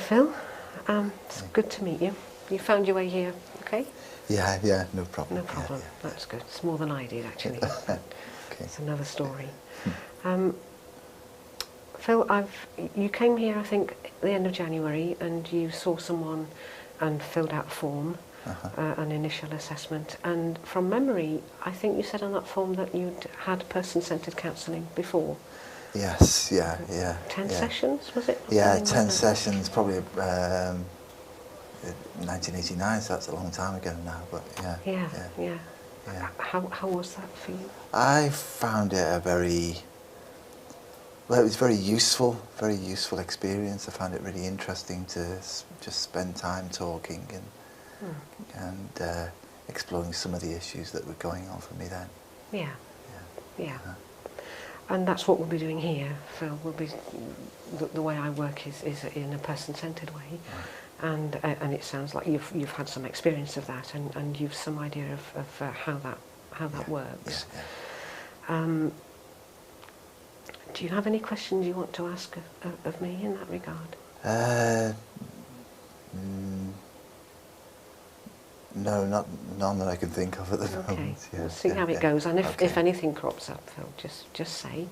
Phil. It's good to meet you. You found your way here, okay? Yeah, no problem. No problem. Yeah. That's good. It's more than I did, actually. Okay. It's another story. Phil, you came here, I think, at the end of January, and you saw someone and filled out a form, an initial assessment. And from memory, I think you said on that form that you'd had person-centred counselling before. Yes, yeah. 10 sessions, was it? Yeah, Something 10 like that? sessions, probably 1989, so that's a long time ago now, but Yeah. yeah. How was that for you? I found it it was very useful experience. I found it really interesting to just spend time talking and exploring some of the issues that were going on for me then. Yeah. And that's what we'll be doing here, Phil. The way I work is in a person-centred way, and it sounds like you've had some experience of that, and you've some idea of how that works. Yeah. Do you have any questions you want to ask of me in that regard? No, none that I can think of at the Okay, moment. we'll see how it goes, and if anything crops up, Phil, just say.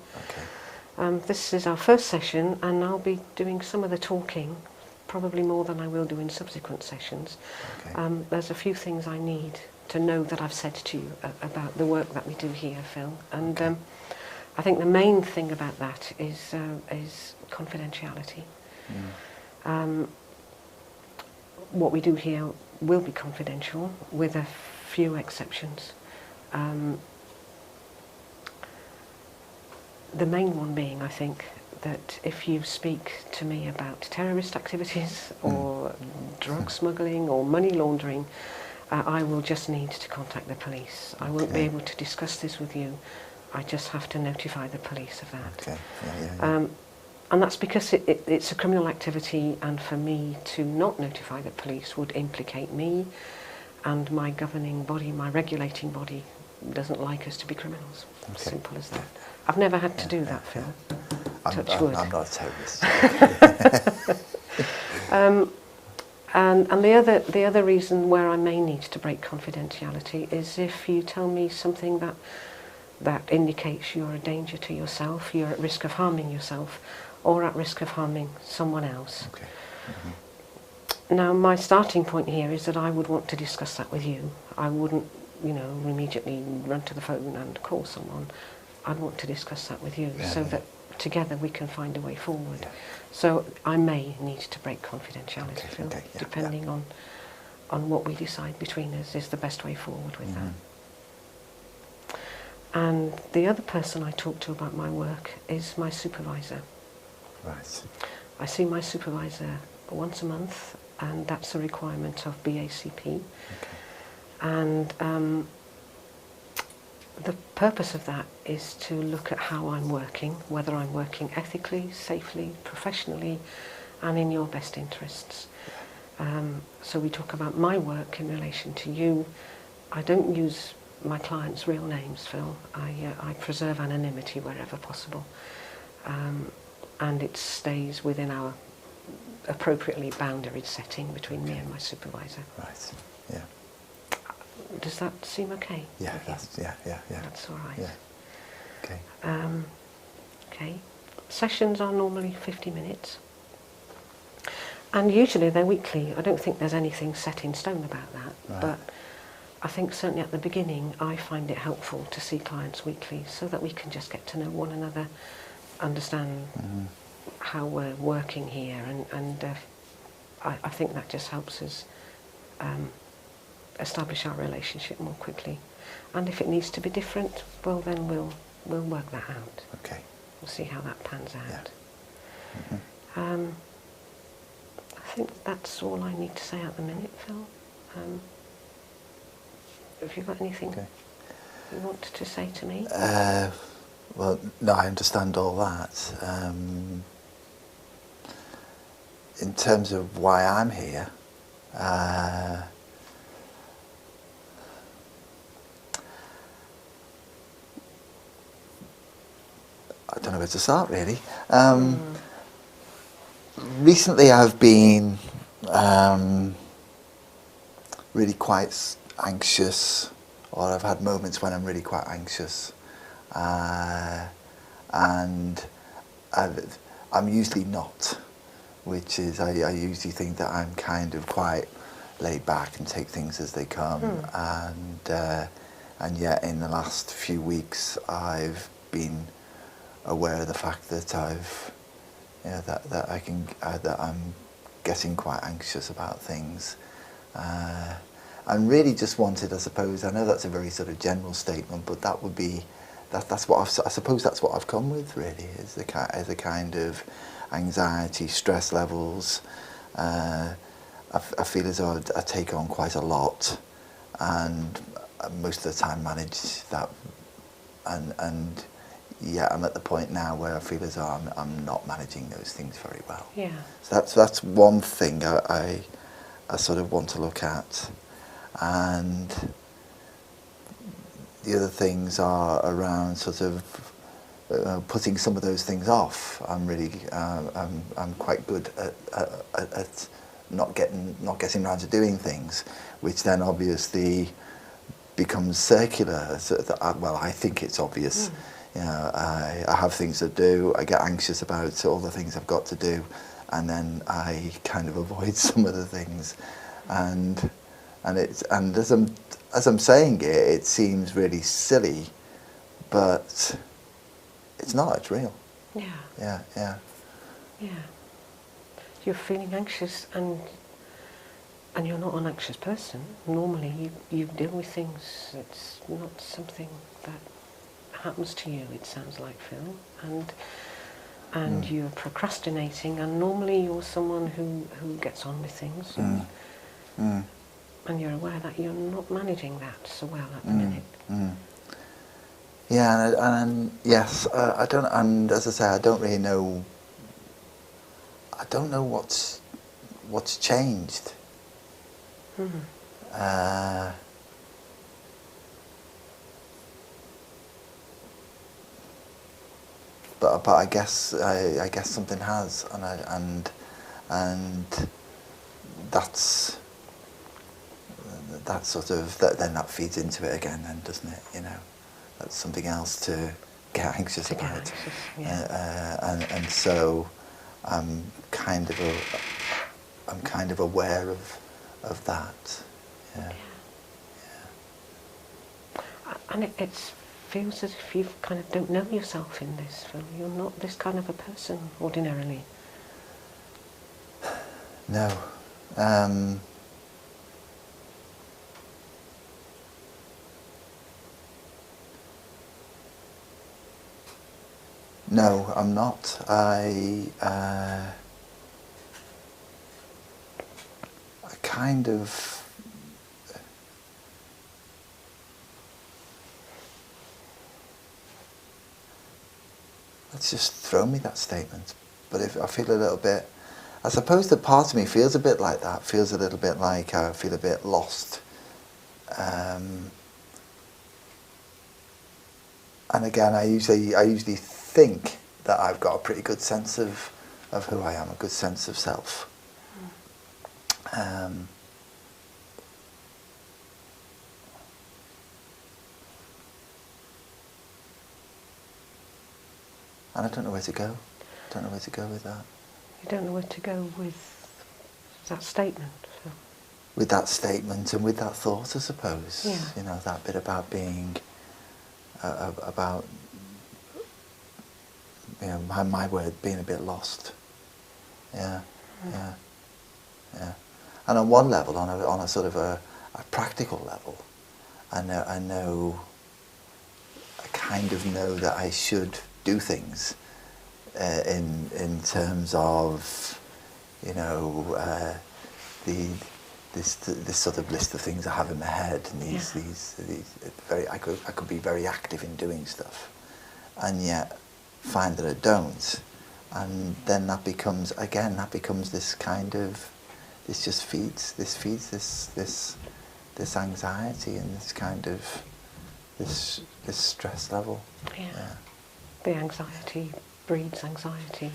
Okay. This is our first session, and I'll be doing some of the talking, probably more than I will do in subsequent sessions. Okay. There's a few things I need to know that I've said to you about the work that we do here, Phil, and I think the main thing about that is confidentiality. What we do here will be confidential, with a few exceptions. The main one being, I think, that if you speak to me about terrorist activities or drug smuggling or money laundering, I will just need to contact the police. I won't be able to discuss this with you. I just have to notify the police of that. Okay. Yeah. And that's because it's a criminal activity, and for me to not notify the police would implicate me, and my governing body, my regulating body, doesn't like us to be criminals. Okay. Simple as that. I've never had to do that, Phil. Touch wood. I'm not a terrorist. And the other reason where I may need to break confidentiality is if you tell me something that indicates you're a danger to yourself, you're at risk of harming yourself, or at risk of harming someone else. Okay. Now, my starting point here is that I would want to discuss that with you. I wouldn't, immediately run to the phone and call someone. I'd want to discuss that with you that together we can find a way forward. Yeah. So I may need to break confidentiality, Phil, Okay, yeah, depending on what we decide between us is the best way forward with that. And the other person I talk to about my work is my supervisor. Right. I see my supervisor once a month, and that's a requirement of BACP. Okay. And the purpose of that is to look at how I'm working, whether I'm working ethically, safely, professionally, and in your best interests. So we talk about my work in relation to you. I don't use my clients' real names, Phil. I preserve anonymity wherever possible. And it stays within our appropriately boundaried setting between me and my supervisor. Right. Yeah. Does that seem okay? Yeah. Yeah. That's all right. Yeah. Okay. Okay. Sessions are normally 50 minutes. And usually they're weekly. I don't think there's anything set in stone about that. Right. But I think certainly at the beginning I find it helpful to see clients weekly so that we can just get to know one another, understand how we're working here, and I think that just helps us establish our relationship more quickly. And if it needs to be different, well then we'll work that out. Okay. We'll see how that pans out. Yeah. I think that's all I need to say at the minute, Phil. Have you got anything you want to say to me? Well, no, I understand all that. In terms of why I'm here, I don't know where to start, really. recently I've been really quite anxious, or I've had moments when I'm really quite anxious, and I'm usually not, which is I usually think that I'm kind of quite laid back and take things as they come, and yet in the last few weeks I've been aware of the fact that that I'm getting quite anxious about things, and really just wanted, I suppose, I know that's a very sort of general statement, but that would be that's what I suppose that's what I've come with, really, is the kind of anxiety, stress levels. I feel as though I take on quite a lot, and most of the time manage that, and yeah, I'm at the point now where I feel as though I'm not managing those things very well. Yeah. So that's one thing I sort of want to look at, and the other things are around sort of putting some of those things off. I'm really I'm quite good at not getting around to doing things, which then obviously becomes circular. So that, well, I think it's obvious. You know, I have things to do. I get anxious about all the things I've got to do, and then I kind of avoid some of the things, and as I'm saying it, it seems really silly, but it's not. It's real. Yeah. Yeah, yeah. Yeah. You're feeling anxious, and you're not an anxious person. Normally you deal with things. It's not something that happens to you, it sounds like, Phil. And you're procrastinating, and normally you're someone who gets on with things, and you're aware that you're not managing that so well at the minute. Yeah, and yes, I don't, and as I say, I don't really know. I don't know what's changed. But I guess something has, and that's sort of then that feeds into it again, then, doesn't it? You know, that's something else to get anxious about. And so I'm kind of aware of that. Yeah. And it feels as if you kind of don't know yourself in this, Phil. You're not this kind of a person ordinarily. No. No, I'm not. I kind of. It's just thrown me that statement. But if I feel a little bit, I suppose that part of me feels a bit like that. Feels a little bit like I feel a bit lost. And again, I usually think that I've got a pretty good sense of who I am, a good sense of self. And I don't know where to go. I don't know where to go with that. You don't know where to go with that statement, Phil? With that statement and with that thought, I suppose. Yeah. You know, that bit about being, about, you know, my word, being a bit lost. Yeah, yeah. And on one level, on a sort of a practical level, I kind of know that I should do things in terms of, you know, this sort of list of things I have in my head, and these very I could be very active in doing stuff, and yet find that I don't, and then that becomes this kind of, this feeds this anxiety and this kind of this stress level. Yeah. The anxiety breeds anxiety,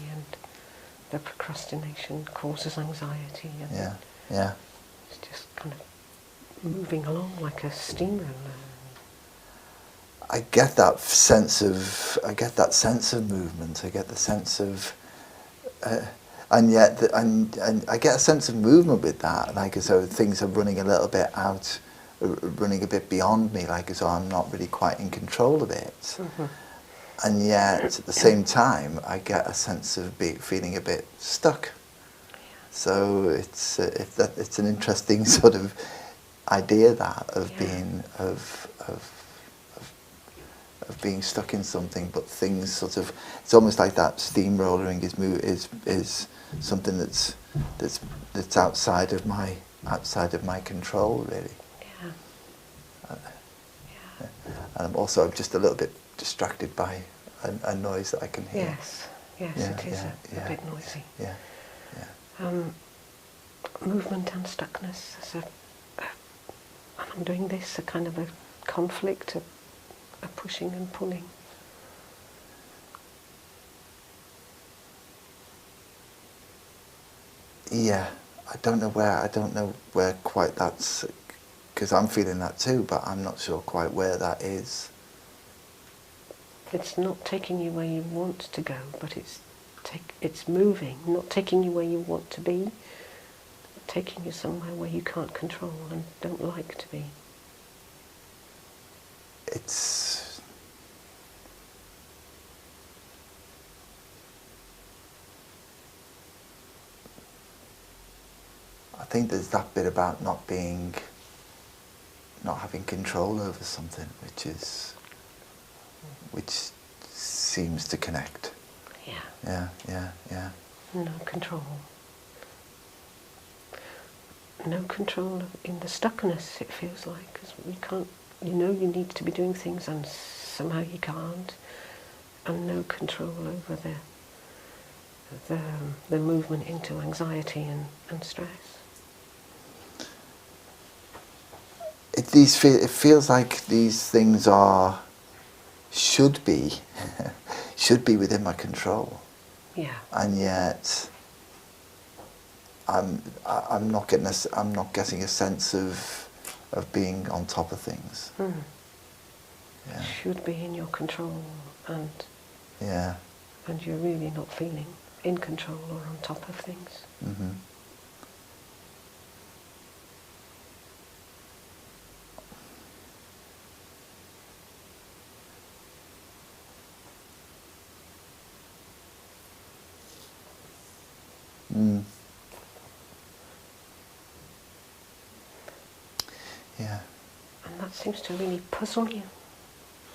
the procrastination causes anxiety, and Yeah, yeah. it's just kind of moving along like a steamroller. I get that sense of movement. I get the sense of, and yet, and I get a sense of movement with that. Like as though things are running a little bit out, running a bit beyond me. Like as though I'm not really quite in control of it. Mm-hmm. And yet, at the same time, I get a sense of feeling a bit stuck. So it's an interesting sort of idea, that of being of being stuck in something, but things sort of, it's almost like that steamrolling is something that's outside of my control, really. Yeah. And I'm also just a little bit distracted by a noise that I can hear. Yes, it is a bit noisy. Yeah. Movement and stuckness, when I'm doing this, a kind of a conflict, a pushing and pulling. Yeah, I don't know where quite that's, because I'm feeling that too, but I'm not sure quite where that is. It's not taking you where you want to go, but it's moving, not taking you where you want to be, taking you somewhere where you can't control and don't like to be. I think there's that bit about not having control over something, which seems to connect. Yeah. No control. No control in the stuckness, it feels like, because we can't, you need to be doing things and somehow you can't, and no control over the movement into anxiety and stress. It feels like these things should be within my control. Yeah. And yet I'm not getting a sense of being on top of things. Mm. Yeah. Should be in your control, and you're really not feeling in control or on top of things. Mm-hmm. Mm. Yeah. And that seems to really puzzle you,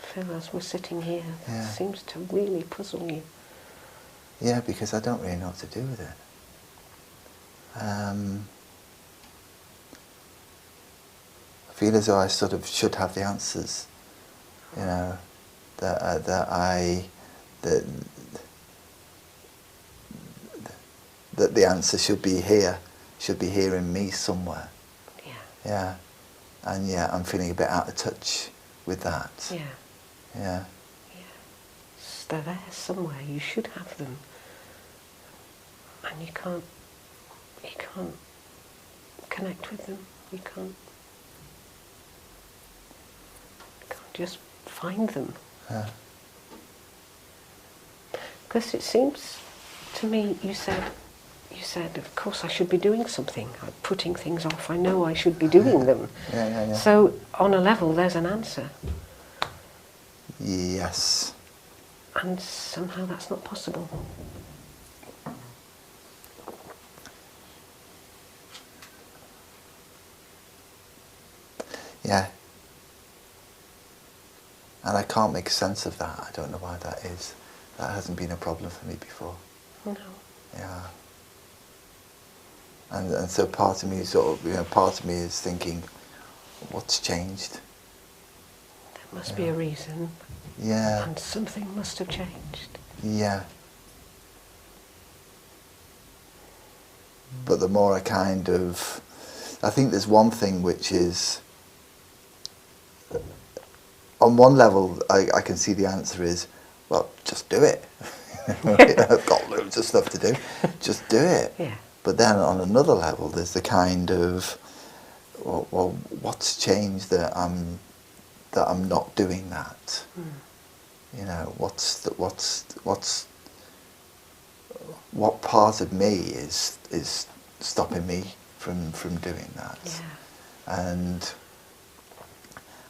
Phil, as we're sitting here. Yeah. It seems to really puzzle you. Yeah, because I don't really know what to do with it. I feel as though I sort of should have the answers, that the answer should be here in me somewhere. Yeah. And yeah, I'm feeling a bit out of touch with that. Yeah. They're there somewhere. You should have them, and you can't connect with them. You can't just find them. Because it seems to me, you said, of course I should be doing something. I'm putting things off. I know I should be doing them. Yeah. So on a level, there's an answer. Yes. And somehow that's not possible. Yeah. And I can't make sense of that. I don't know why that is. That hasn't been a problem for me before. No. Yeah. And so part of me is thinking, what's changed? There must be a reason. Yeah. And something must have changed. Yeah. But the more I think there's one thing which is, on one level, I can see the answer is, well, just do it. I've got loads of stuff to do. Just do it. Yeah. But then on another level, there's the kind of, well, what's changed that I'm not doing that? You know, what part of me is stopping me from doing that? Yeah. And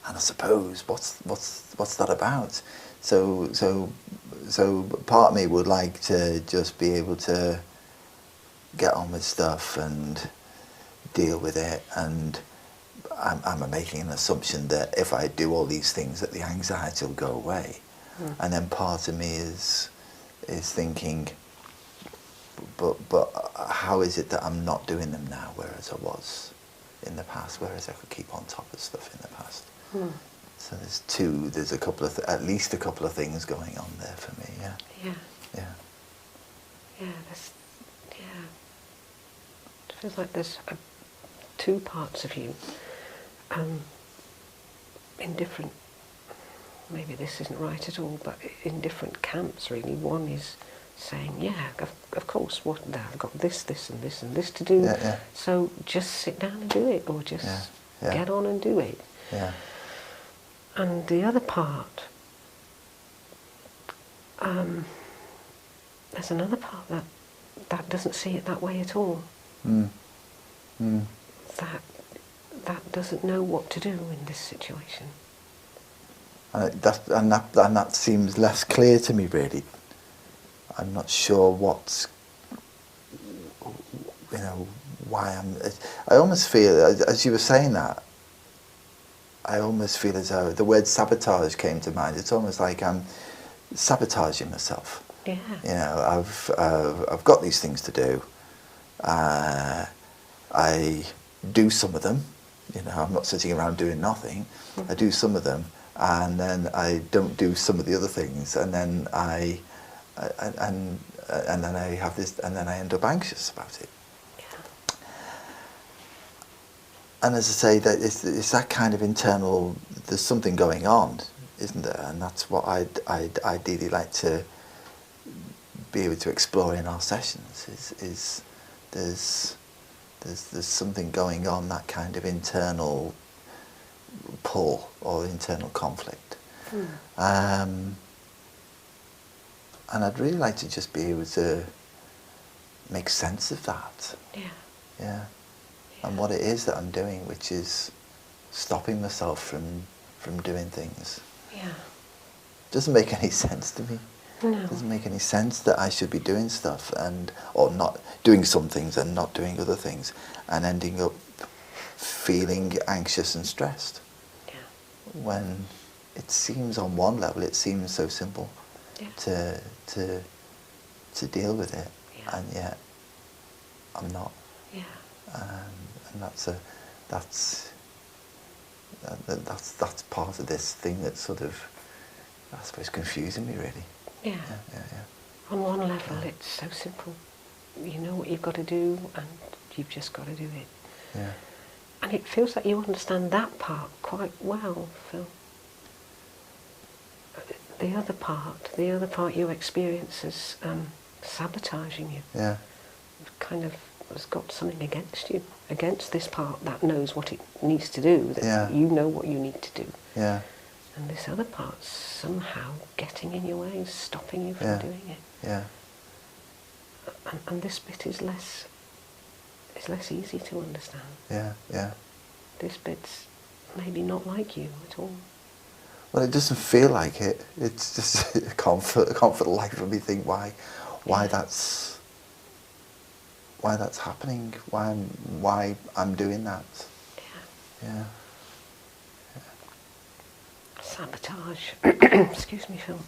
I suppose what's that about? So part of me would like to just be able to get on with stuff and deal with it, and I'm making an assumption that if I do all these things that the anxiety will go away. And then part of me is thinking, but how is it that I'm not doing them now, whereas I was in the past, whereas I could keep on top of stuff in the past. So there's a couple of at least a couple of things going on there for me. Yeah. It feels like there's two parts of you in different, maybe this isn't right at all, but in different camps really. One is saying, yeah, of course, I've got this and this and this to do, so just sit down and do it, or just get on and do it. Yeah. And the other part, there's another part that doesn't see it that way at all. That doesn't know what to do in this situation. And that seems less clear to me, really. I'm not sure why I almost feel, as you were saying that, I almost feel as though the word sabotage came to mind. It's almost like I'm sabotaging myself. Yeah. You know, I've got these things to do. I do some of them. You know, I'm not sitting around doing nothing. I do some of them, and then I don't do some of the other things, and then I have this, and then I end up anxious about it. And as I say, that it's that kind of internal. There's something going on, isn't there? And that's what I'd ideally like to be able to explore in our sessions. Is there's something going on, that kind of internal pull or internal conflict. And I'd really like to just be able to make sense of that. Yeah. And what it is that I'm doing, which is stopping myself from doing things. Doesn't make any sense to me. No. Doesn't make any sense that I should be doing stuff or not doing some things and not doing other things, and ending up feeling anxious and stressed. When it seems, on one level, it seems so simple to deal with it, and yet I'm not. And that's part of this thing that's sort of, I suppose, confusing me, really. Yeah. On one level, it's so simple. You know what you've got to do, and you've just got to do it. And it feels like you understand that part quite well, Phil. The other part you experience as sabotaging you. Kind of has got something against you, against this part that knows what it needs to do, that you know what you need to do. And this other part's somehow getting in your way, stopping you from doing it. And this bit is less easy to understand. This bit's maybe not like you at all. Well, it doesn't feel like it. It's just I can't for the life of me think why that's happening. Why I'm doing that. Sabotage. Excuse me, Phil.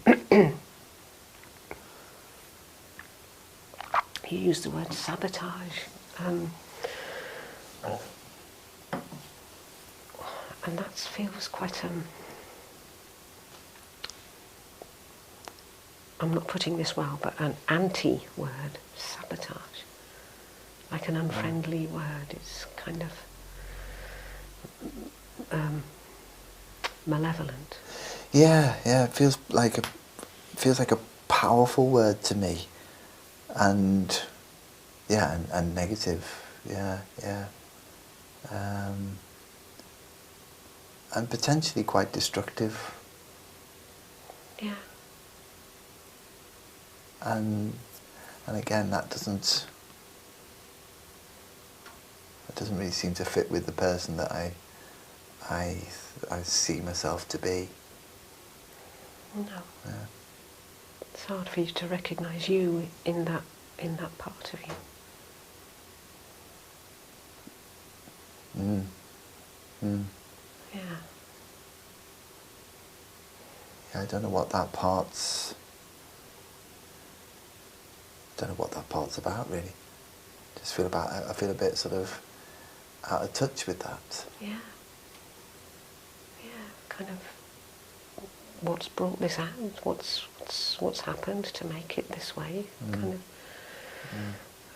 You used the word sabotage. And that feels quite I'm not putting this well, but an anti-word, sabotage. Like an unfriendly word. It's kind of malevolent. It feels like powerful word to me, and yeah, and negative, yeah, yeah, and potentially quite destructive. Yeah. And again, that doesn't really seem to fit with the person that I see myself to be. No. Yeah. It's hard for you to recognise you in that part of you. Mm. Mm. Yeah. Yeah, I don't know what that part's. Don't know what that part's about really. I feel a bit sort of out of touch with that. Yeah. Yeah. Kind of. What's brought this out? What's happened to make it this way? Kind of.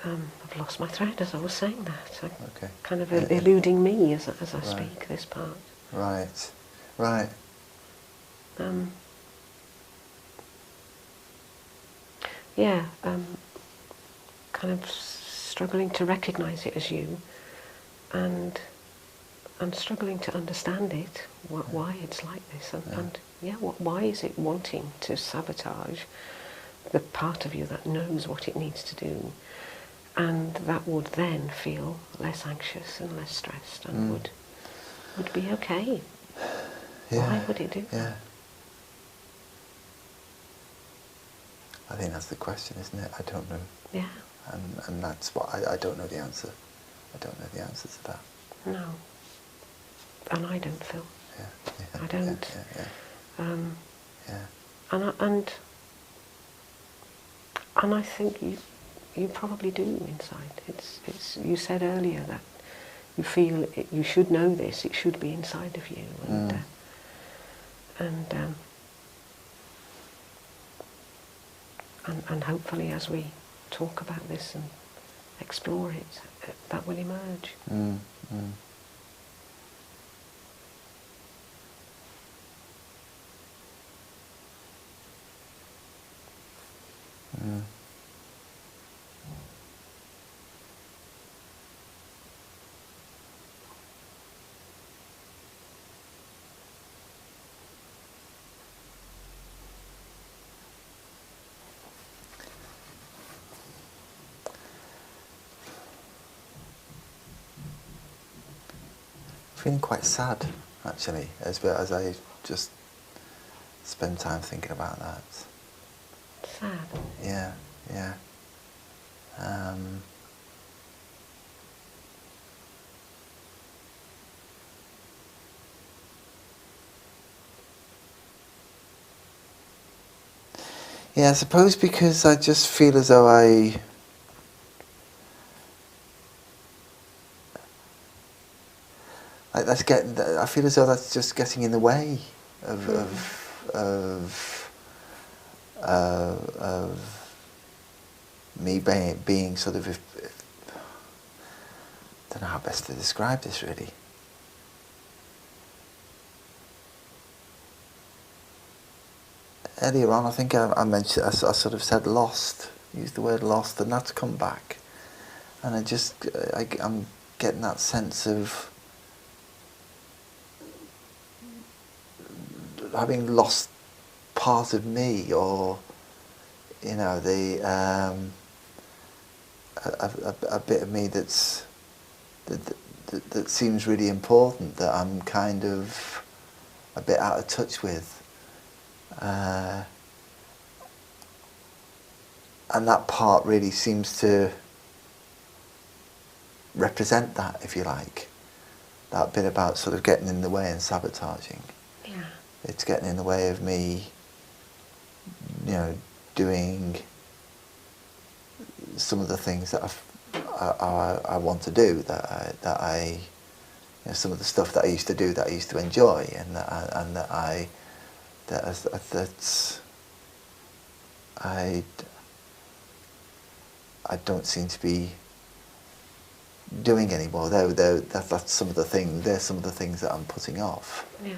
I've lost my thread as I was saying that. Okay. Kind of eluding me as I Right. speak this part. Right. Right. Yeah. Kind of struggling to recognise it as you, and struggling to understand it, why it's like this, and why is it wanting to sabotage the part of you that knows what it needs to do, and that would then feel less anxious and less stressed and would be okay. Yeah. Why would it do that? Yeah. I think that's the question, isn't it? I don't know. Yeah. And that's what I don't know the answer. I don't know the answer to that. No. And I don't feel. Yeah. Yeah. I don't. Yeah. Yeah. And I think you probably do inside. It's you said earlier that you feel you should know this. It should be inside of you, and hopefully as we talk about this and explore it, that will emerge. Mm. Mm. Mm. Feeling quite sad, actually, as I just spend time thinking about that. Sad. Yeah, yeah. Yeah, I suppose because I just feel as though I feel as though that's just getting in the way of me being sort of, if I don't know how best to describe this really. Earlier on, I think I mentioned, I sort of said lost, used the word lost, and that's come back. And I'm getting that sense of having lost part of me, or, you know, a bit of me that seems really important, that I'm kind of a bit out of touch with. And that part really seems to represent that, if you like. That bit about sort of getting in the way and sabotaging. Yeah. It's getting in the way of me, you know, doing some of the things that I want to do, that I you know, some of the stuff that I used to do, that I used to enjoy, and that I don't seem to be doing anymore. That's some of the things. They're some of the things that I'm putting off. Yeah.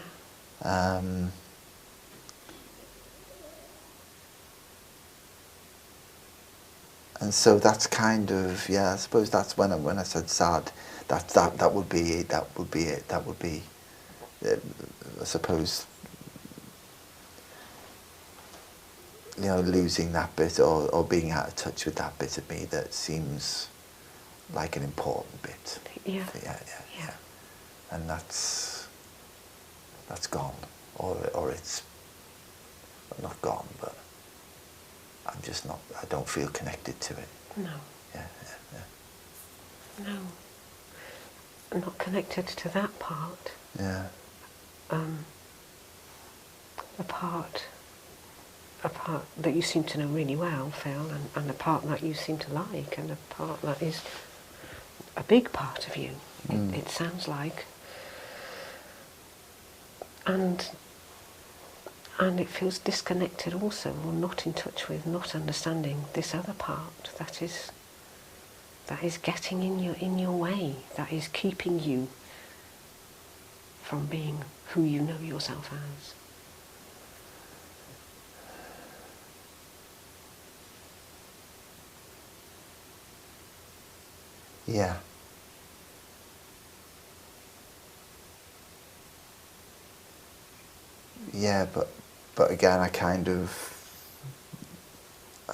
And so that's kind of, yeah, I suppose that's when I said sad, that would be it, that would be it, that would be, I suppose, you know, losing that bit or being out of touch with that bit of me that seems like an important bit. Yeah. Yeah. And that's gone, or it's not gone, but I'm just not, I don't feel connected to it. No. Yeah. No. I'm not connected to that part. Yeah. A part that you seem to know really well, Phil, and a part that you seem to like, and a part that is a big part of you, it sounds like. And it feels disconnected also, or not in touch with, not understanding this other part that is getting in your way, that is keeping you from being who you know yourself as. Yeah. Yeah, but again, I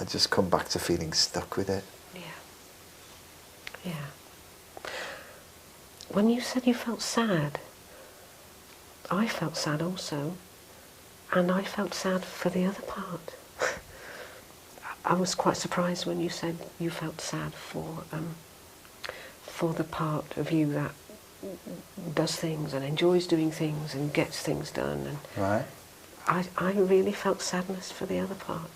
just come back to feeling stuck with it. Yeah. When you said you felt sad, I felt sad also, and I felt sad for the other part. I was quite surprised when you said you felt sad for the part of you that does things and enjoys doing things and gets things done. And Right. I really felt sadness for the other part.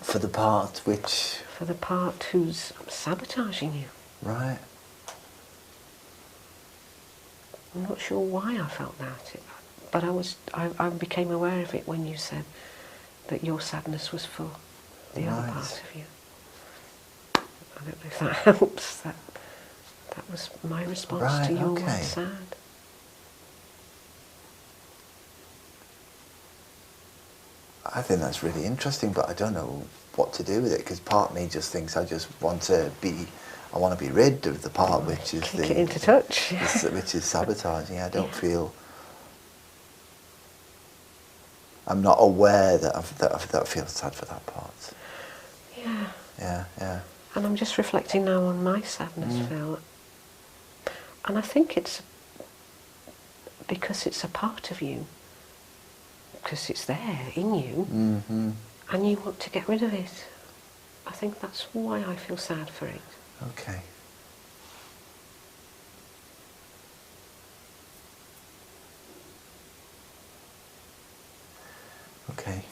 For the part which... For the part who's sabotaging you. Right. I'm not sure why I felt that, but I became aware of it when you said that your sadness was for the other part of you. I don't know if that helps. That was my response to your word sad. I think that's really interesting, but I don't know what to do with it, because part of me just thinks I want to be rid of the part which is Kick it into touch. which is sabotaging. I don't feel, I'm not aware that I feel sad for that part. Yeah. And I'm just reflecting now on my sadness, Phil. And I think it's because it's a part of you, because it's there in you, and you want to get rid of it. I think that's why I feel sad for it. Okay. Okay.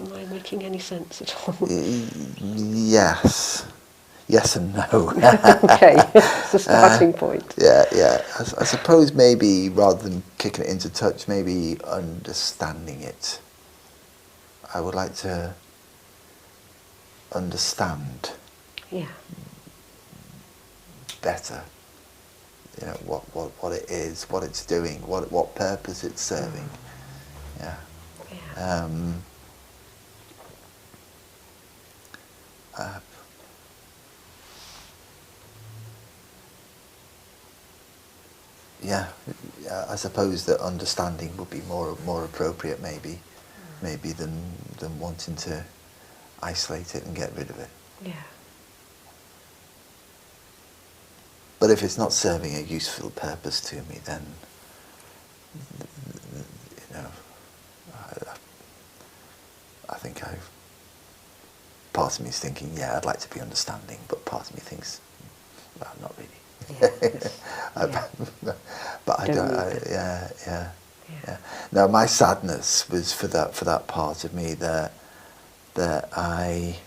Am I making any sense at all? Yes. Yes and no. Okay, it's a starting point. Yeah. I suppose maybe rather than kicking it into touch, maybe understanding it. I would like to understand better, you know, what it is, what it's doing, what purpose it's serving. I suppose that understanding would be more appropriate, maybe than wanting to isolate it and get rid of it. Yeah. But if it's not serving a useful purpose to me, then, you know, I think part of me is thinking, yeah, I'd like to be understanding, but part of me thinks, well, not really. But I don't. Yeah. No, my sadness was for that part of me that I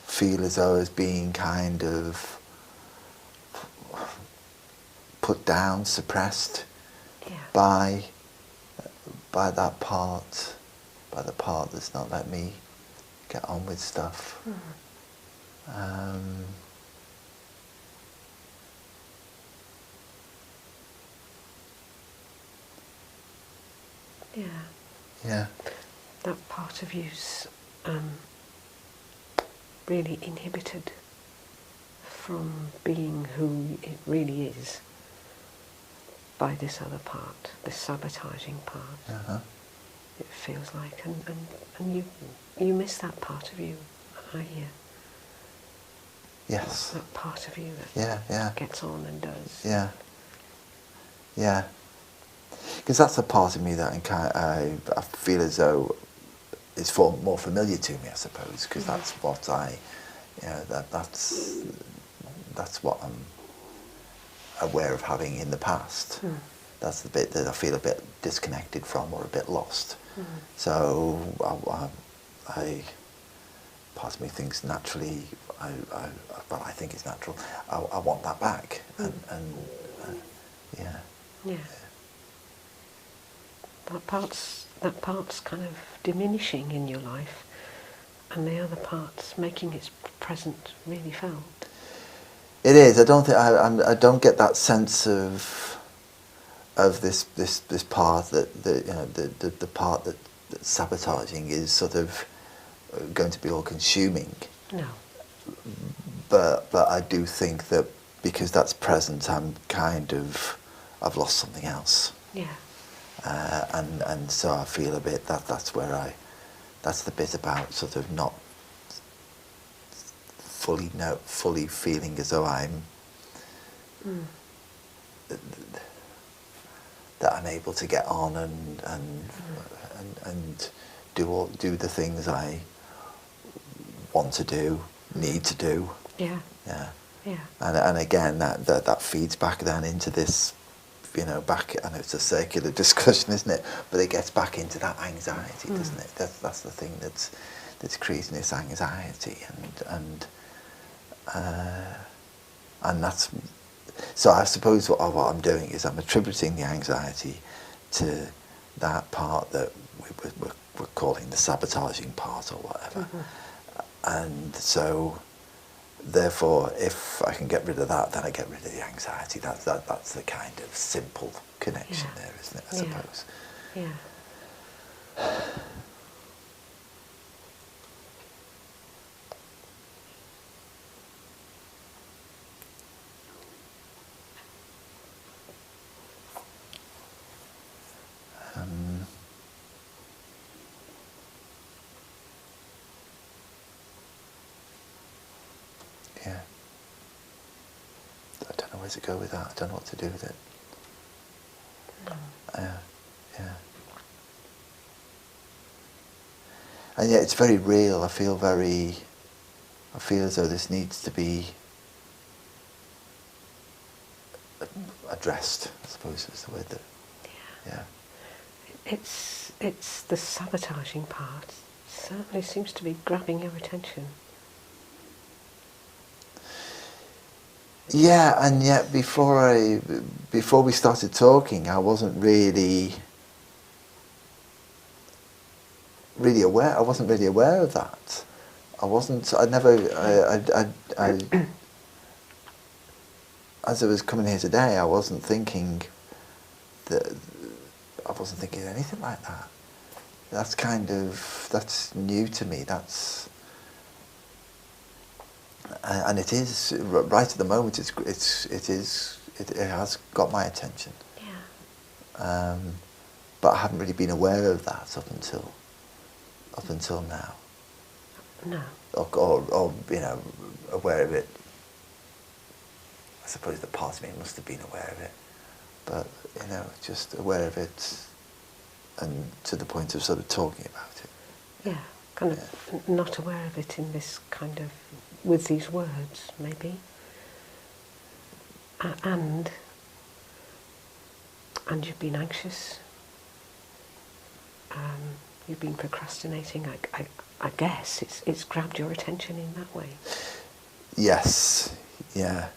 feel as though I was being kind of put down, suppressed by that part, by the part that's not let me get on with stuff. Yeah. Yeah. That part of you's really inhibited from being who it really is by this other part, this sabotaging part. Uh-huh. It feels like, and you miss that part of you, I hear. Yes. That part of you that Yeah. gets on and does. Yeah. Yeah. Because that's the part of me that I feel as though is more familiar to me, I suppose, because that's what that's what I'm aware of having in the past. That's the bit that I feel a bit disconnected from or a bit lost. So I part of me thinks naturally, well, I think it's natural. I want that back, and yeah. Yeah. That part's kind of diminishing in your life, and the other part's making its presence really felt. It is. I don't think I don't get that sense of this part that the part that's sabotaging is sort of going to be all consuming. No. But I do think that because that's present, I've lost something else. Yeah. And so I feel a bit that's the bit about sort of not fully feeling as though I'm that I'm able to get on and do the things I want to do, need to do. Yeah. Yeah. Yeah. And again that feeds back then into this, back, and it's a circular discussion, isn't it? But it gets back into that anxiety, doesn't it? That's the thing that's creating this anxiety, and that's, so I suppose what I'm doing is I'm attributing the anxiety to that part that we're calling the sabotaging part or whatever. And so therefore, if I can get rid of that, then I get rid of the anxiety. That's the kind of simple connection there, isn't it, I suppose? Yeah. Yeah. I don't know where to go with that. I don't know what to do with it. Yeah. And yet it's very real. I feel as though this needs to be addressed, I suppose is the word that, yeah. It's the sabotaging part. Certainly seems to be grabbing your attention. Yeah, and yet before we started talking, I wasn't really aware. I wasn't really aware of that. As I was coming here today, I wasn't thinking anything like that. That's new to me. And it is right at the moment. It has got my attention. Yeah. But I haven't really been aware of that up until now. No. Or aware of it. I suppose the part of me must have been aware of it, but just aware of it, and to the point of sort of talking about it. Yeah. Kind of not aware of it in this kind of, with these words, maybe. And you've been anxious. You've been procrastinating. I guess it's grabbed your attention in that way. Yes. Yeah.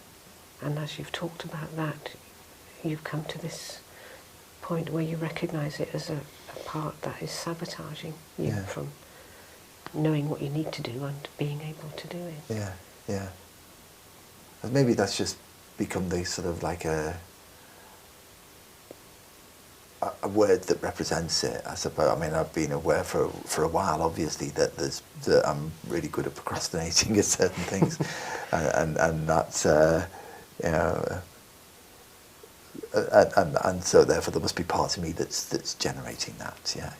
And as you've talked about that, you've come to this point where you recognise it as a part that is sabotaging you from knowing what you need to do and being able to do it. Yeah. And maybe that's just become the sort of like a word that represents it, I suppose. I mean, I've been aware for a while, obviously, that I'm really good at procrastinating at certain things, and that's you know, and so therefore there must be part of me that's generating that. Yeah.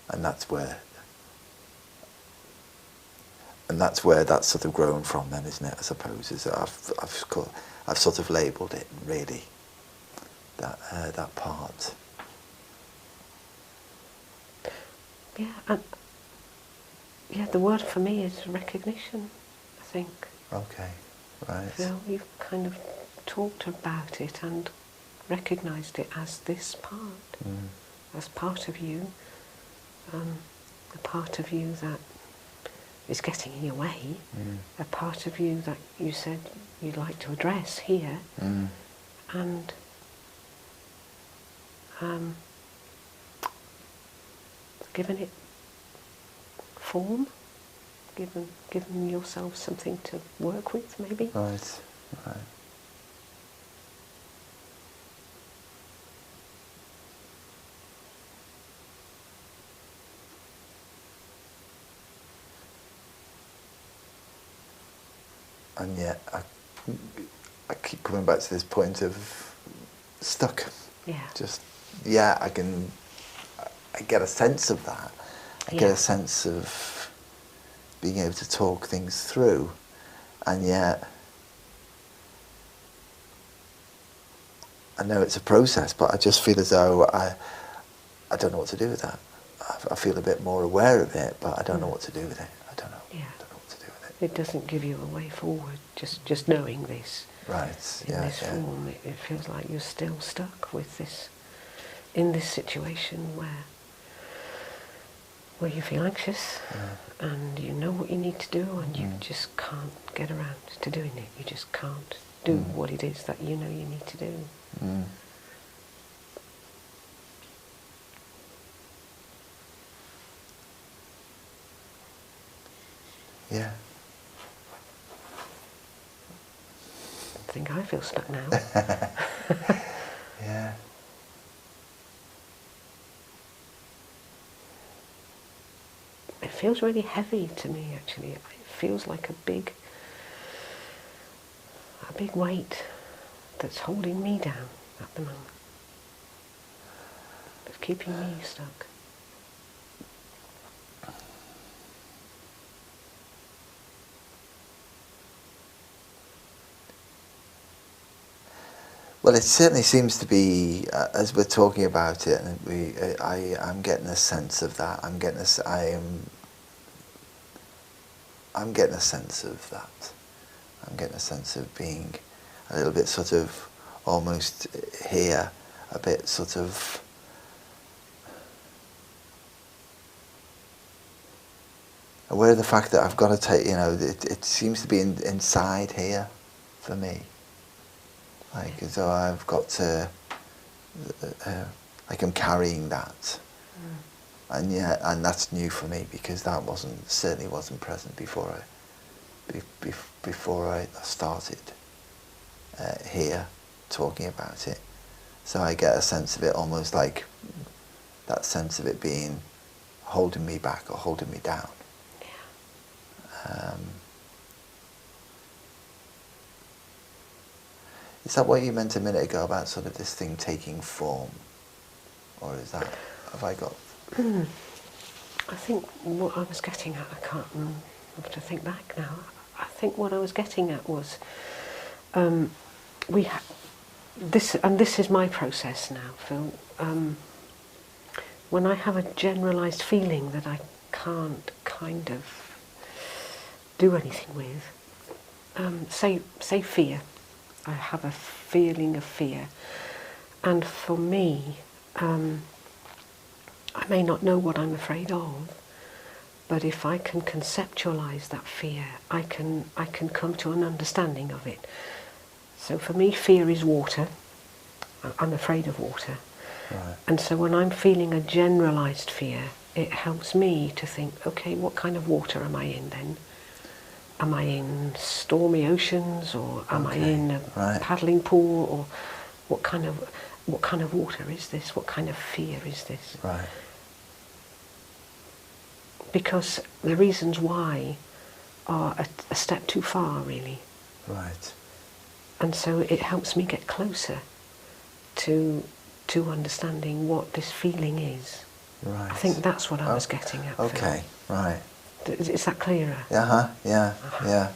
And that's where that's sort of grown from, then, isn't it? I suppose is that I've sort of labelled it, really, that part. Yeah, and the word for me is recognition, I think. Okay, right. Phil, you've kind of talked about it and recognised it as this part, as part of you, a part of you that is getting in your way, a part of you that you said you'd like to address here, and given it form, given yourself something to work with, maybe. Right. And yet I keep coming back to this point of stuck. Yeah. Just, I get a sense of that. I get a sense of being able to talk things through, and yet I know it's a process, but I just feel as though I don't know what to do with that. I feel a bit more aware of it, but I don't know what to do with it. I don't know what to do with it. It doesn't give you a way forward, just knowing this. Right, in this form, it feels like you're still stuck with this, in this situation where you feel anxious, and you know what you need to do, and you just can't get around to doing it. You just can't do what it is that you know you need to do. Yeah. I think I feel stuck now. Yeah. It feels really heavy to me, actually. It feels like a big weight that's holding me down at the moment. It's keeping me stuck. Well, it certainly seems to be, as we're talking about it, and I'm getting a sense of that. I'm getting a sense of that. I'm getting a sense of being a little bit sort of almost here, a bit sort of aware of the fact that I've got to take, it seems to be inside here for me. Like as though I've got to, like I'm carrying that, and that's new for me, because that certainly wasn't present before I started here talking about it. So I get a sense of it almost like that sense of it being holding me back or holding me down. Is that what you meant a minute ago about sort of this thing taking form? Or have I got... I think what I was getting at, I can't have to think back now. I think what I was getting at was, this is my process now, Phil. When I have a generalised feeling that I can't kind of do anything with, say fear. I have a feeling of fear, and for me, I may not know what I'm afraid of, but if I can conceptualize that fear, I can come to an understanding of it. So for me, fear is water. I'm afraid of water. Right. And so when I'm feeling a generalized fear, it helps me to think, okay, what kind of water am I in then? Am I in stormy oceans, or am I in a paddling pool, or what kind of... what kind of water is this? What kind of fear is this? Right. Because the reasons why are a step too far, really. Right. And so it helps me get closer to understanding what this feeling is. Right. I think that's what I was getting at. Okay. Phil. Right. Is that clearer? Yeah. Yeah. Yeah.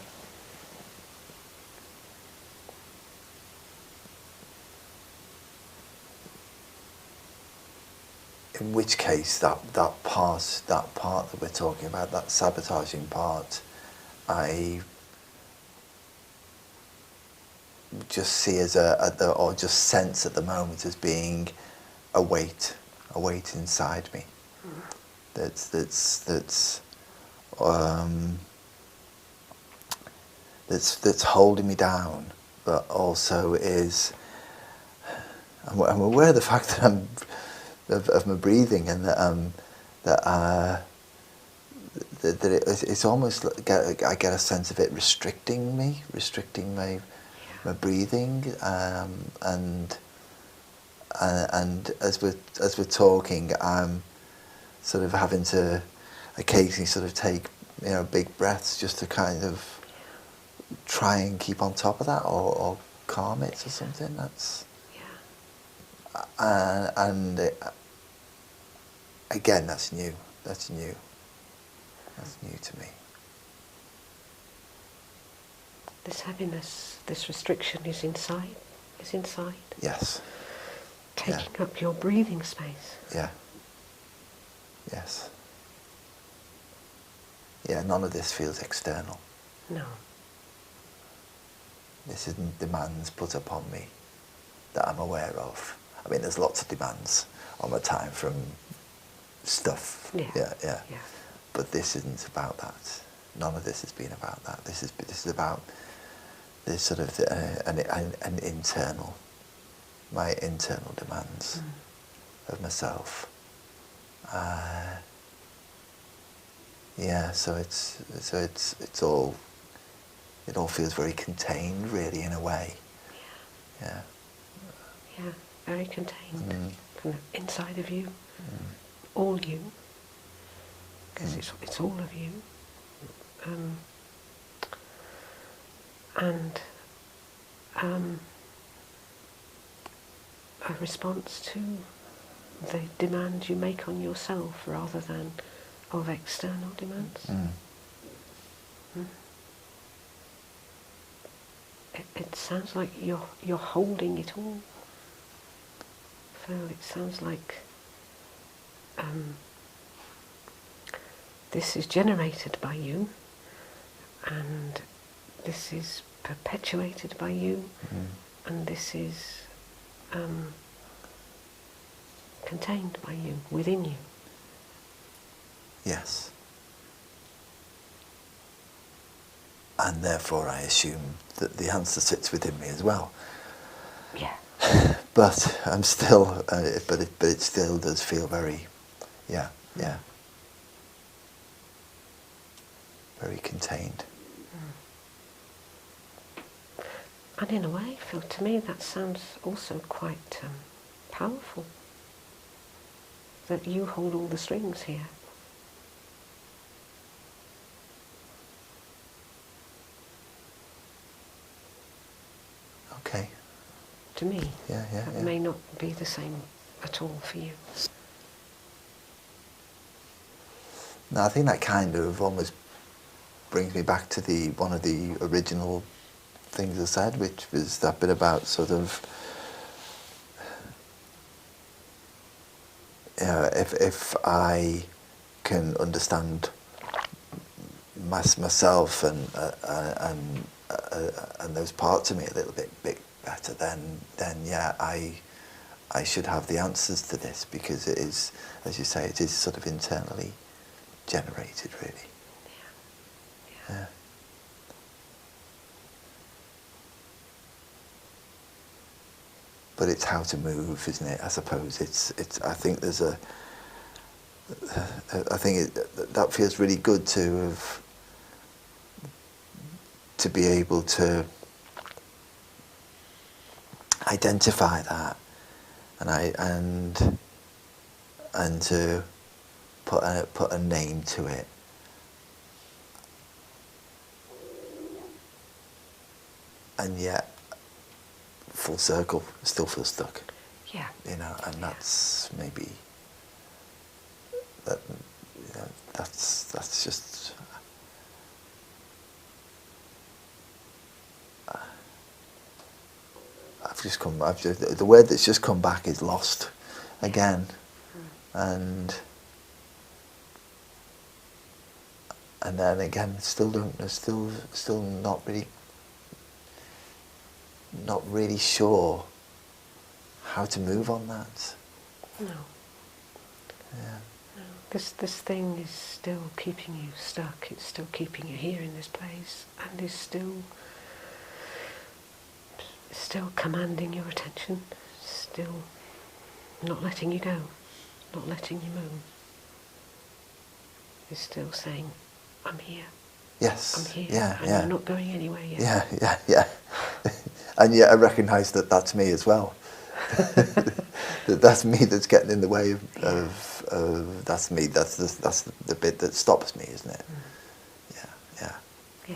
In which case, that part that we're talking about, that sabotaging part, I just see as or just sense at the moment as being a weight inside me. That's holding me down, but also is. I'm aware of the fact that I'm of my breathing, and that it's almost like I get a sense of it restricting my breathing, and as we're talking, I'm sort of having to occasionally sort of take big breaths just to kind of try and keep on top of that, or calm it or something. That's and again, that's new. That's new to me. This heaviness, this restriction is inside. Yes. Taking up your breathing space. Yeah. Yes. Yeah, none of this feels external. No. This isn't demands put upon me that I'm aware of. I mean, there's lots of demands on my time from stuff. Yeah. But this isn't about that. None of this has been about that. This is about this sort of an internal, my internal demands of myself. So it's all. It all feels very contained, really, in a way. Yeah. Yeah, very contained, kind of inside of you, all you, because it's all of you, and a response to the demands you make on yourself rather than of external demands. It sounds like you're holding it all. Phil, it sounds like this is generated by you, and this is perpetuated by you, and this is contained by you, within you. Yes. And therefore I assume that the answer sits within me as well. Yeah. But I'm still, but it still does feel very, very contained. And in a way, Phil, to me that sounds also quite powerful. That you hold all the strings here. Okay. To me, that may not be the same at all for you. No, I think that kind of almost brings me back to one of the original things I said, which was that bit about sort of, if I can understand myself and those parts of me a little bit better, then I should have the answers to this, because it is, as you say, it is sort of internally generated, really. Yeah. But it's how to move, isn't it? I suppose it's. I think there's a. I think that feels really good to be able to identify that, and to put a name to it. And yet, full circle, still feel stuck. Yeah. You know, and that's maybe that. You know, that's just. The word that's just come back is lost again, and then again, still not really sure how to move on that. No. Yeah. No. This thing is still keeping you stuck. It's still keeping you here in this place, and is still commanding your attention. Still not letting you go, not letting you move. It's still saying, "I'm here." Yes. I'm here, Yeah. and Yeah. you're not going anywhere yet. Yeah. And yet I recognise that that's me as well. That's me that's getting in the way of that's me. That's the bit that stops me, isn't it? Yeah.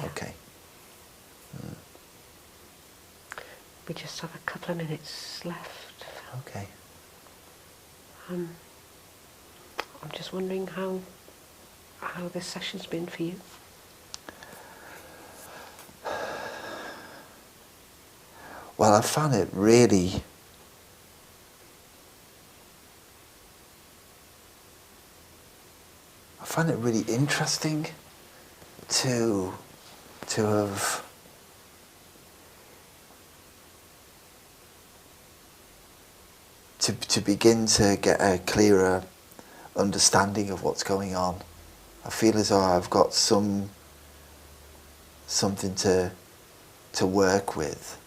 Okay. We just have a couple of minutes left. Okay. I'm just wondering how this session's been for you. Well, I found it really interesting to have to begin to get a clearer understanding of what's going on. I feel as though I've got something to work with,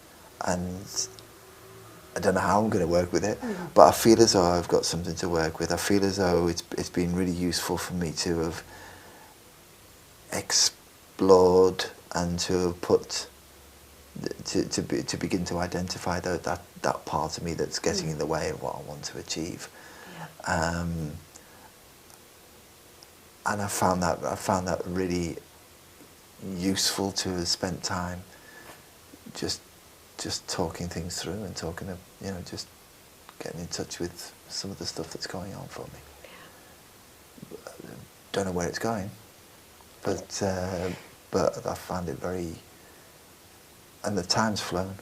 and I don't know how I'm going to work with it, but I feel as though I've got something to work with. I feel as though it's been really useful for me to have explored and to have put to begin to identify that part of me that's getting in the way of what I want to achieve. Yeah. And I found that really useful to have spent time just talking things through and just getting in touch with some of the stuff that's going on for me. Yeah. Don't know where it's going, but I found it very, and the time's flown.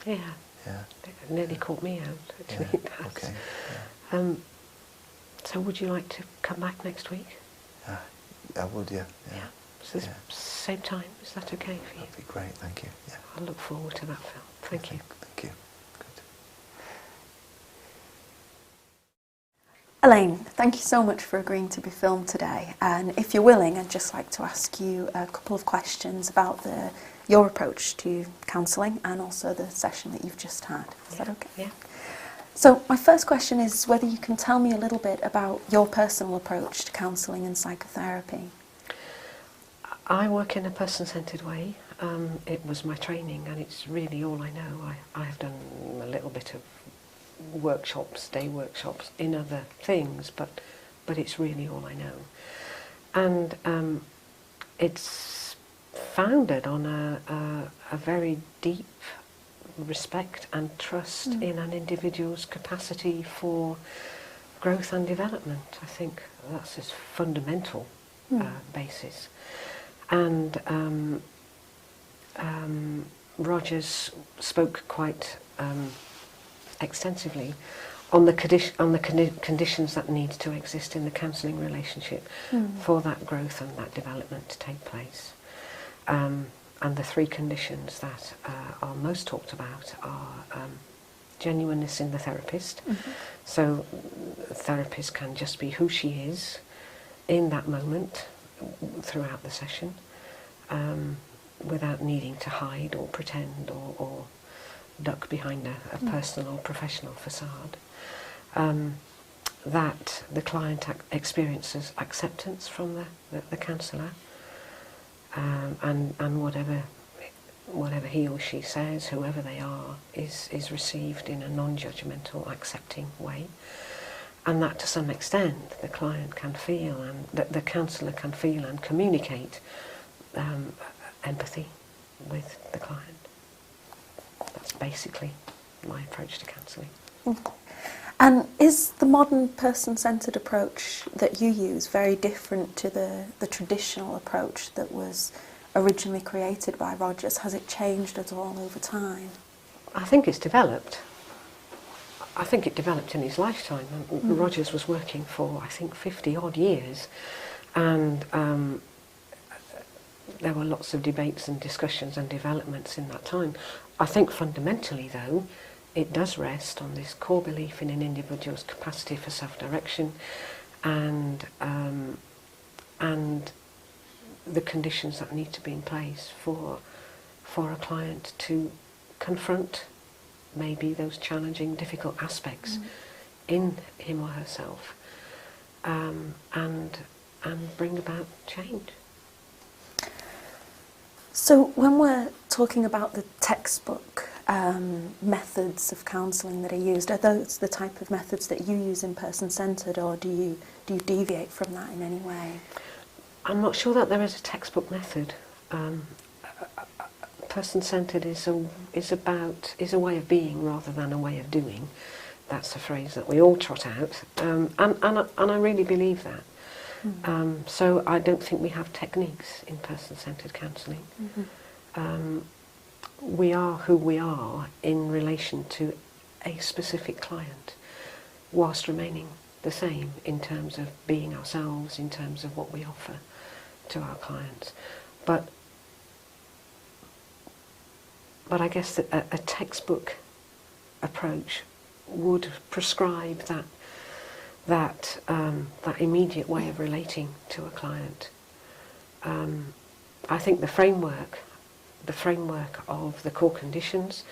Yeah. It nearly caught me out, actually. Yeah. Okay. So would you like to come back next week? I would, yeah. So same time, is that okay for you? That'd be great, thank you. Yeah. I look forward to that, Phil. Thank you. Thank you. Good. Elaine, thank you so much for agreeing to be filmed today. And if you're willing, I'd just like to ask you a couple of questions about your approach to counselling and also the session that you've just had. Is that okay? Yeah. So my first question is whether you can tell me a little bit about your personal approach to counselling and psychotherapy. I work in a person-centred way. It was my training, and it's really all I know. I have done a little bit of day workshops in other things, but it's really all I know. And it's founded on a very deep respect and trust in an individual's capacity for growth and development. I think that's its fundamental basis. And Rogers spoke quite extensively on the conditions that need to exist in the counselling relationship for that growth and that development to take place. And the three conditions that are most talked about are genuineness in the therapist. So the therapist can just be who she is in that moment throughout the session, without needing to hide or pretend or duck behind a personal or professional facade. That the client experiences acceptance from the counsellor, and whatever whatever he or she says, whoever they are, is received in a non-judgmental, accepting way. And that to some extent the client can feel, and that the counsellor can feel and communicate empathy with the client. That's basically my approach to counselling. And is the modern person-centred approach that you use very different to the traditional approach that was originally created by Rogers? Has it changed at all over time? I think it's developed. I think it developed in his lifetime. Rogers was working for, I think, 50 odd years, and there were lots of debates and discussions and developments in that time. I think fundamentally, though, it does rest on this core belief in an individual's capacity for self-direction, and the conditions that need to be in place for a client to confront maybe those challenging, difficult aspects in him or herself, and bring about change. So when we're talking about the textbook methods of counselling that are used, are those the type of methods that you use in person-centred, or do you deviate from that in any way? I'm not sure that there is a textbook method. Person-centred is a way of being rather than a way of doing. That's a phrase that we all trot out, and I really believe that. So I don't think we have techniques in person-centred counselling. We are who we are in relation to a specific client, whilst remaining the same in terms of being ourselves, in terms of what we offer to our clients. But I guess that a textbook approach would prescribe that immediate way of relating to a client. I think the framework of the core conditions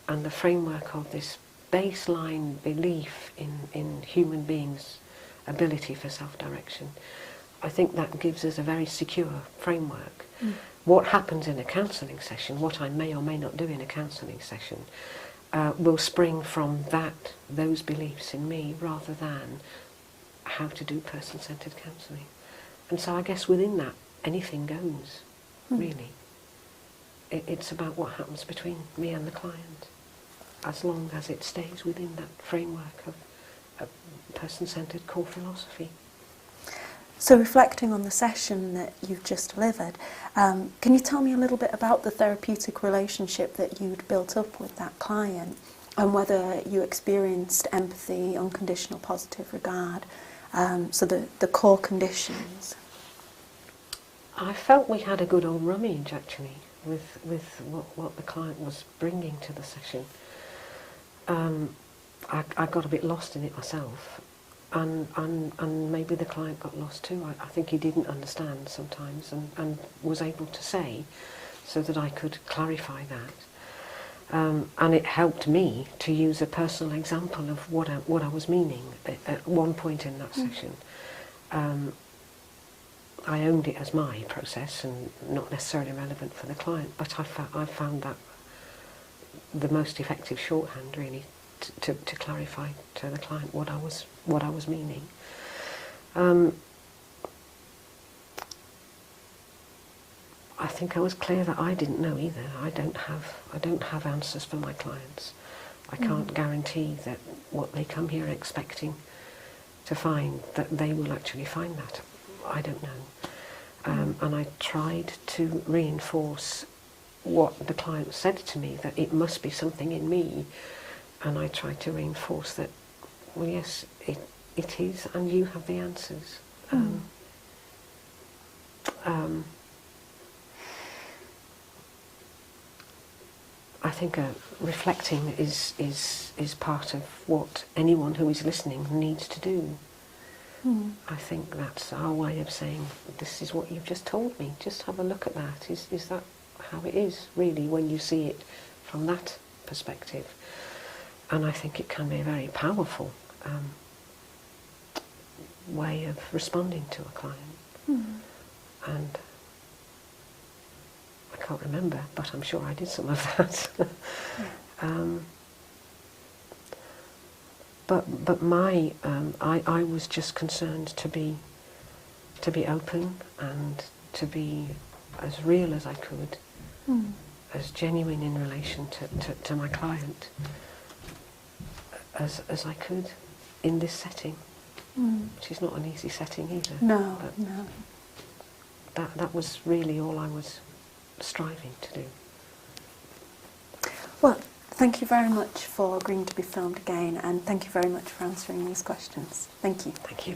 and the framework of this baseline belief in human beings' ability for self-direction, I think that gives us a very secure framework. What happens in a counselling session, what I may or may not do in a counselling session, will spring from those beliefs in me rather than how to do person-centred counselling. And so I guess within that, anything goes, really. It's about what happens between me and the client, as long as it stays within that framework of a person-centred core philosophy. So reflecting on the session that you've just delivered, can you tell me a little bit about the therapeutic relationship that you'd built up with that client, and whether you experienced empathy, unconditional positive regard, so the core conditions? I felt we had a good old rummage, actually, with what the client was bringing to the session. I got a bit lost in it myself. And maybe the client got lost too. I think he didn't understand sometimes, and was able to say, so that I could clarify that. And it helped me to use a personal example of what I was meaning at one point in that session. I owned it as my process and not necessarily relevant for the client, but I found that the most effective shorthand, really, to clarify to the client what I was meaning. I think I was clear that I didn't know either. I don't have answers for my clients. I can't guarantee that what they come here expecting to find, that they will actually find that. I don't know. And I tried to reinforce what the client said to me, that it must be something in me. And I tried to reinforce that, well, yes, it is, and you have the answers. I think reflecting is part of what anyone who is listening needs to do. I think that's our way of saying, this is what you've just told me, just have a look at that. Is that how it is, really, when you see it from that perspective? And I think it can be a very powerful way of responding to a client. And I can't remember, but I'm sure I did some of that. But I was just concerned to be open and to be as real as I could, as genuine in relation to my client as I could in this setting, which is not an easy setting either. No, but no. That was really all I was striving to do. Well, thank you very much for agreeing to be filmed again, and thank you very much for answering these questions. Thank you. Thank you.